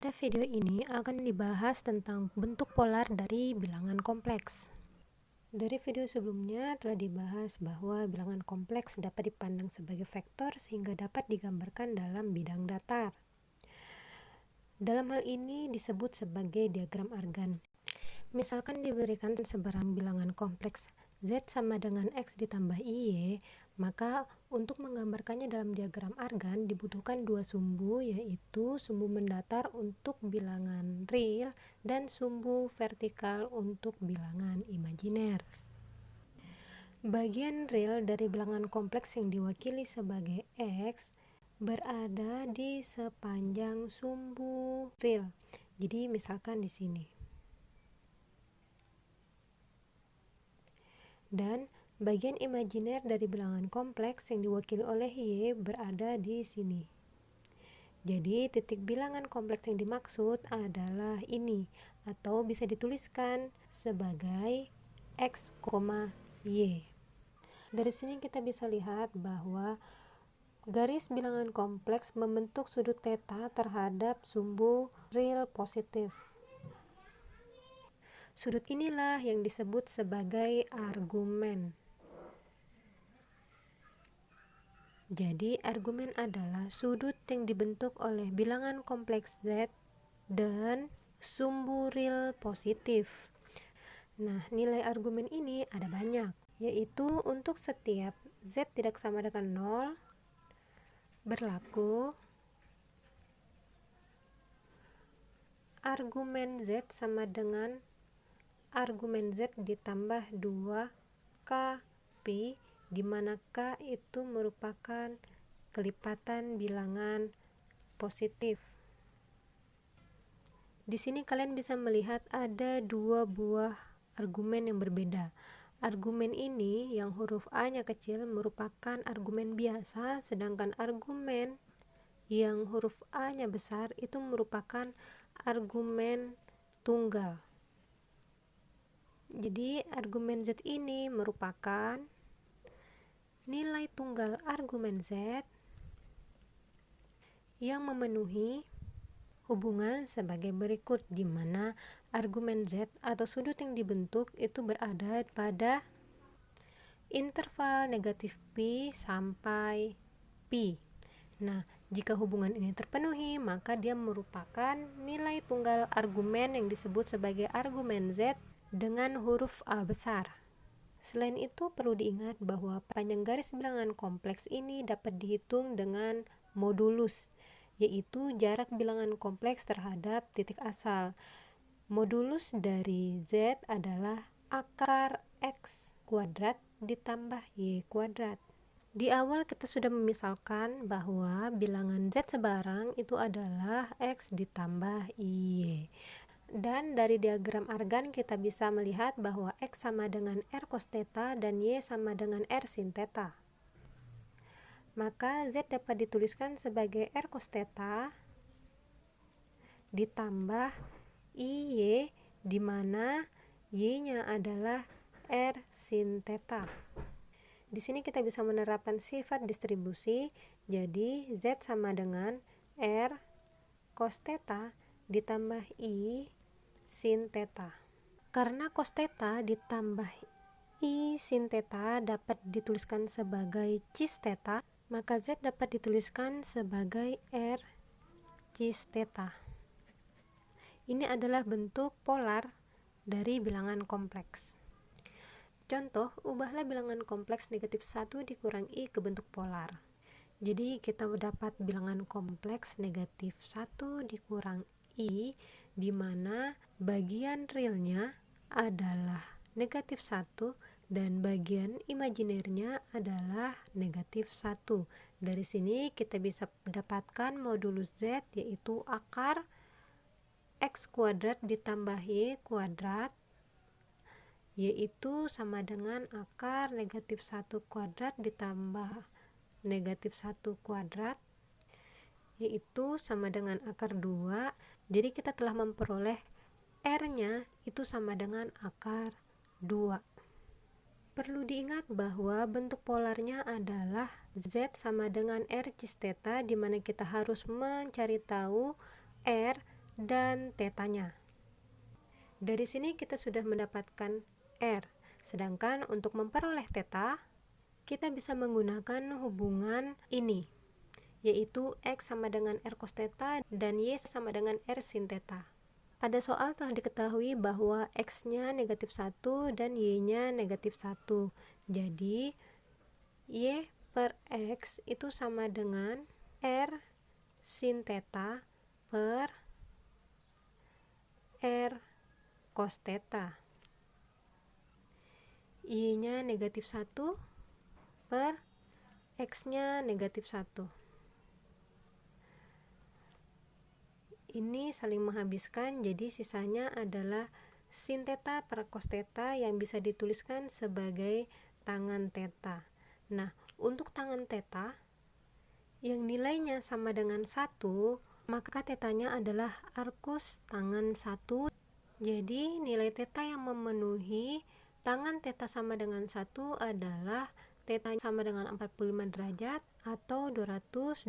Pada video ini akan dibahas tentang bentuk polar dari bilangan kompleks. Dari video sebelumnya telah dibahas bahwa bilangan kompleks dapat dipandang sebagai vektor sehingga dapat digambarkan dalam bidang datar. Dalam hal ini disebut sebagai diagram argan. Misalkan diberikan sebarang bilangan kompleks Z sama dengan X ditambah Y, maka untuk menggambarkannya dalam diagram argan dibutuhkan dua sumbu, yaitu sumbu mendatar untuk bilangan real dan sumbu vertikal untuk bilangan imajiner. Bagian real dari bilangan kompleks yang diwakili sebagai X berada di sepanjang sumbu real. Jadi misalkan di sini. Dan bagian imajiner dari bilangan kompleks yang diwakili oleh Y berada di sini. Jadi titik bilangan kompleks yang dimaksud adalah ini, atau bisa dituliskan sebagai X, Y. Dari sini kita bisa lihat bahwa garis bilangan kompleks membentuk sudut theta terhadap sumbu real positif. Sudut inilah yang disebut sebagai argumen. Jadi argumen adalah sudut yang dibentuk oleh bilangan kompleks Z dan sumbu real positif. Nah, nilai argumen ini ada banyak, yaitu untuk setiap Z tidak sama dengan 0 berlaku argumen Z sama dengan argumen Z ditambah 2 K pi, di mana K itu merupakan kelipatan bilangan positif. Di sini kalian bisa melihat ada dua buah argumen yang berbeda. Argumen ini yang huruf A-nya kecil merupakan argumen biasa, sedangkan argumen yang huruf A-nya besar itu merupakan argumen tunggal. Jadi argumen Z ini merupakan nilai tunggal argumen Z yang memenuhi hubungan sebagai berikut, di mana argumen Z atau sudut yang dibentuk itu berada pada interval negatif pi sampai pi. Nah, jika hubungan ini terpenuhi, maka dia merupakan nilai tunggal argumen yang disebut sebagai argumen Z dengan huruf A besar. Selain itu, perlu diingat bahwa panjang garis bilangan kompleks ini dapat dihitung dengan modulus, yaitu jarak bilangan kompleks terhadap titik asal. Modulus dari Z adalah akar X kuadrat ditambah Y kuadrat. Di awal kita sudah memisalkan bahwa bilangan Z sebarang itu adalah X ditambah Y. Dan dari diagram argan kita bisa melihat bahwa X sama dengan R cos theta dan Y sama dengan R sin theta. Maka Z dapat dituliskan sebagai R cos theta ditambah IY, di mana Y-nya adalah R sin theta. Di sini kita bisa menerapkan sifat distribusi, jadi Z sama dengan R cos theta ditambah I sin theta. Karena cos theta ditambah I sin theta dapat dituliskan sebagai cis theta, maka Z dapat dituliskan sebagai R cis theta. Ini adalah bentuk polar dari bilangan kompleks. Contoh, ubahlah bilangan kompleks negatif 1 dikurang I ke bentuk polar. Jadi kita dapat bilangan kompleks negatif 1 dikurang I, di mana bagian realnya adalah negatif 1 dan bagian imajinernya adalah negatif 1. Dari sini kita bisa mendapatkan modulus Z, yaitu akar X kuadrat ditambah Y kuadrat, yaitu sama dengan akar negatif 1 kuadrat ditambah negatif 1 kuadrat, yaitu sama dengan akar 2. Jadi kita telah memperoleh R-nya itu sama dengan akar 2. Perlu diingat bahwa bentuk polarnya adalah Z sama dengan R cis theta, di mana kita harus mencari tahu R dan tetanya. Dari sini kita sudah mendapatkan R. Sedangkan untuk memperoleh theta, kita bisa menggunakan hubungan ini, yaitu X sama dengan R cos theta dan Y sama dengan R sin theta. Pada soal telah diketahui bahwa X-nya negatif 1 dan Y-nya negatif 1. Jadi, Y per X itu sama dengan R sin theta per R cos theta. Y-nya negatif 1 per X-nya negatif 1. Ini saling menghabiskan, jadi sisanya adalah sin theta per cos theta yang bisa dituliskan sebagai tangan theta. Nah, untuk tangan theta yang nilainya sama dengan 1, maka tetanya adalah arcus tangan 1. Jadi nilai theta yang memenuhi tangan theta sama dengan 1 adalah theta sama dengan 45 derajat atau 225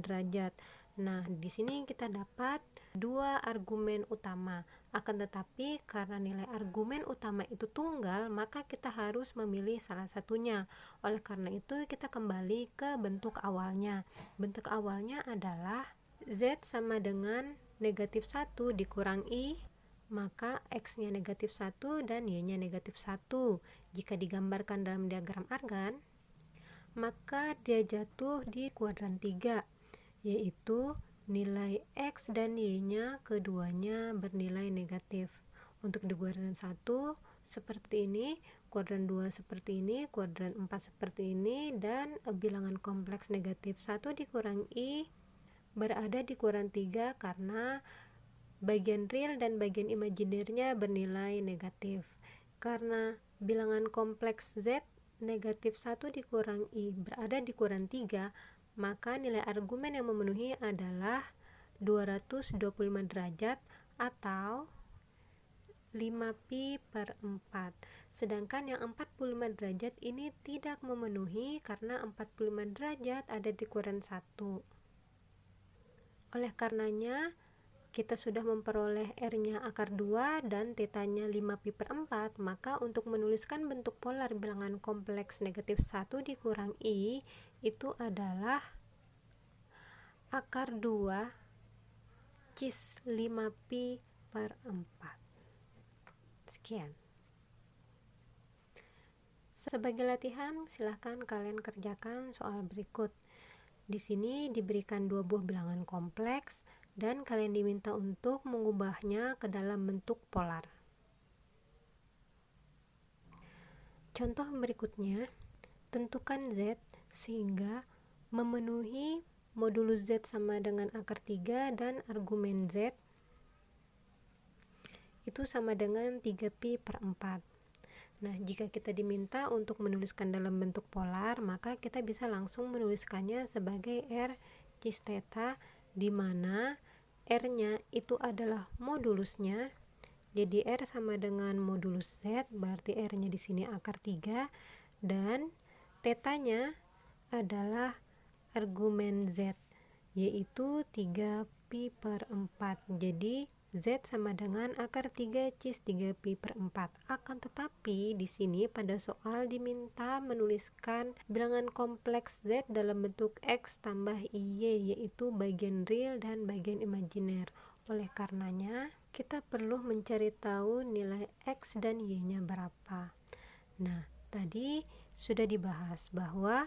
derajat. Nah, di sini kita dapat dua argumen utama. Akan tetapi karena nilai argumen utama itu tunggal, maka kita harus memilih salah satunya. Oleh karena itu, kita kembali ke bentuk awalnya. Bentuk awalnya adalah Z sama dengan negatif 1 dikurang I, maka X-nya negatif 1 dan Y-nya negatif 1. Jika digambarkan dalam diagram argan, maka dia jatuh di kuadran 3, yaitu nilai X dan Y-nya keduanya bernilai negatif. Untuk di kuadran 1 seperti ini, kuadran 2 seperti ini, kuadran 4 seperti ini, dan bilangan kompleks negatif 1 dikurang I berada di kuadran 3 karena bagian real dan bagian imajinernya bernilai negatif. Karena bilangan kompleks Z negatif 1 dikurang I berada di kuadran 3, maka nilai argumen yang memenuhi adalah 225 derajat atau 5pi per 4. Sedangkan yang 45 derajat ini tidak memenuhi karena 45 derajat ada di kuadran 1. Oleh karenanya, kita sudah memperoleh R-nya akar 2 dan tetanya 5pi per 4, maka untuk menuliskan bentuk polar bilangan kompleks negatif 1 dikurang I itu adalah akar 2 cis 5pi per 4. Sekian. Sebagai latihan, silahkan kalian kerjakan soal berikut. Di sini diberikan dua buah bilangan kompleks dan kalian diminta untuk mengubahnya ke dalam bentuk polar. Contoh berikutnya, tentukan Z sehingga memenuhi modulus Z sama dengan akar 3 dan argumen Z itu sama dengan 3pi per 4. Nah, jika kita diminta untuk menuliskan dalam bentuk polar, maka kita bisa langsung menuliskannya sebagai R cis theta, di mana R-nya itu adalah modulusnya. Jadi R sama dengan modulus Z, berarti R-nya di sini akar 3 dan tetanya adalah argumen Z, yaitu 3pi per 4. Jadi Z sama dengan akar 3 cis 3pi per 4. Akan tetapi di sini pada soal diminta menuliskan bilangan kompleks Z dalam bentuk X tambah IY, yaitu bagian real dan bagian imajiner. Oleh karenanya, kita perlu mencari tahu nilai X dan Y-nya berapa. Nah, tadi sudah dibahas bahwa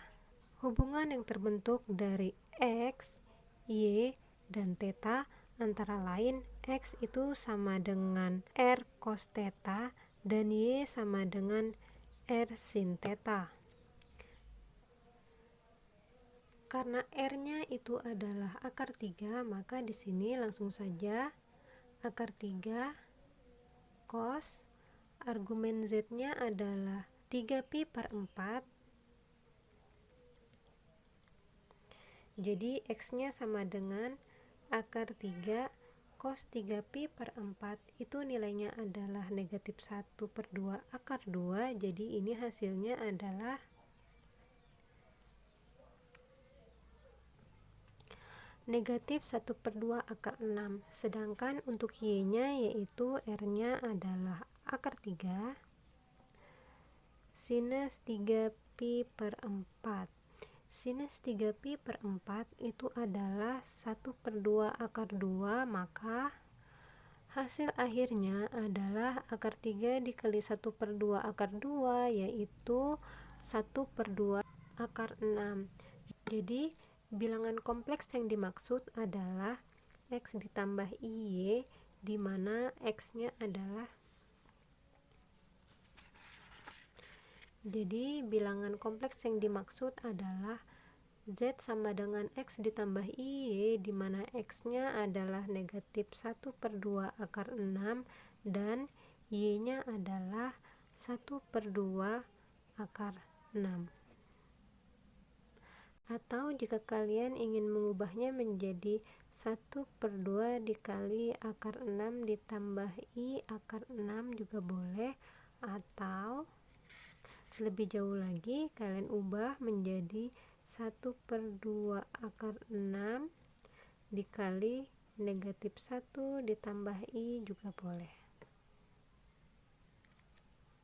hubungan yang terbentuk dari X, Y, dan theta antara lain X itu sama dengan R cos theta dan Y sama dengan R sin theta. Karena R-nya itu adalah akar 3, maka di sini langsung saja akar 3 cos argumen Z-nya adalah 3pi per 4. Jadi X-nya sama dengan akar 3 cos 3pi per 4, itu nilainya adalah negatif 1 per 2 akar 2. Jadi ini hasilnya adalah negatif 1/2 akar 6, sedangkan untuk Y nya yaitu R nya adalah akar 3 sinus 3 pi per 4. Sinus 3 pi per 4 itu adalah 1/2 akar 2, maka hasil akhirnya adalah akar 3 dikali 1/2 akar 2 yaitu 1/2 akar 6. Jadi bilangan kompleks yang dimaksud adalah X ditambah Y, di mana X nya adalah Jadi bilangan kompleks yang dimaksud adalah Z sama dengan X ditambah Y, di mana X nya adalah negatif 1/2 akar 6 dan Y nya adalah 1/2 akar 6. Atau jika kalian ingin mengubahnya menjadi 1/2 dikali akar 6 ditambah I akar 6 juga boleh, atau lebih jauh lagi kalian ubah menjadi 1/2 akar 6 dikali negatif 1 ditambah I juga boleh.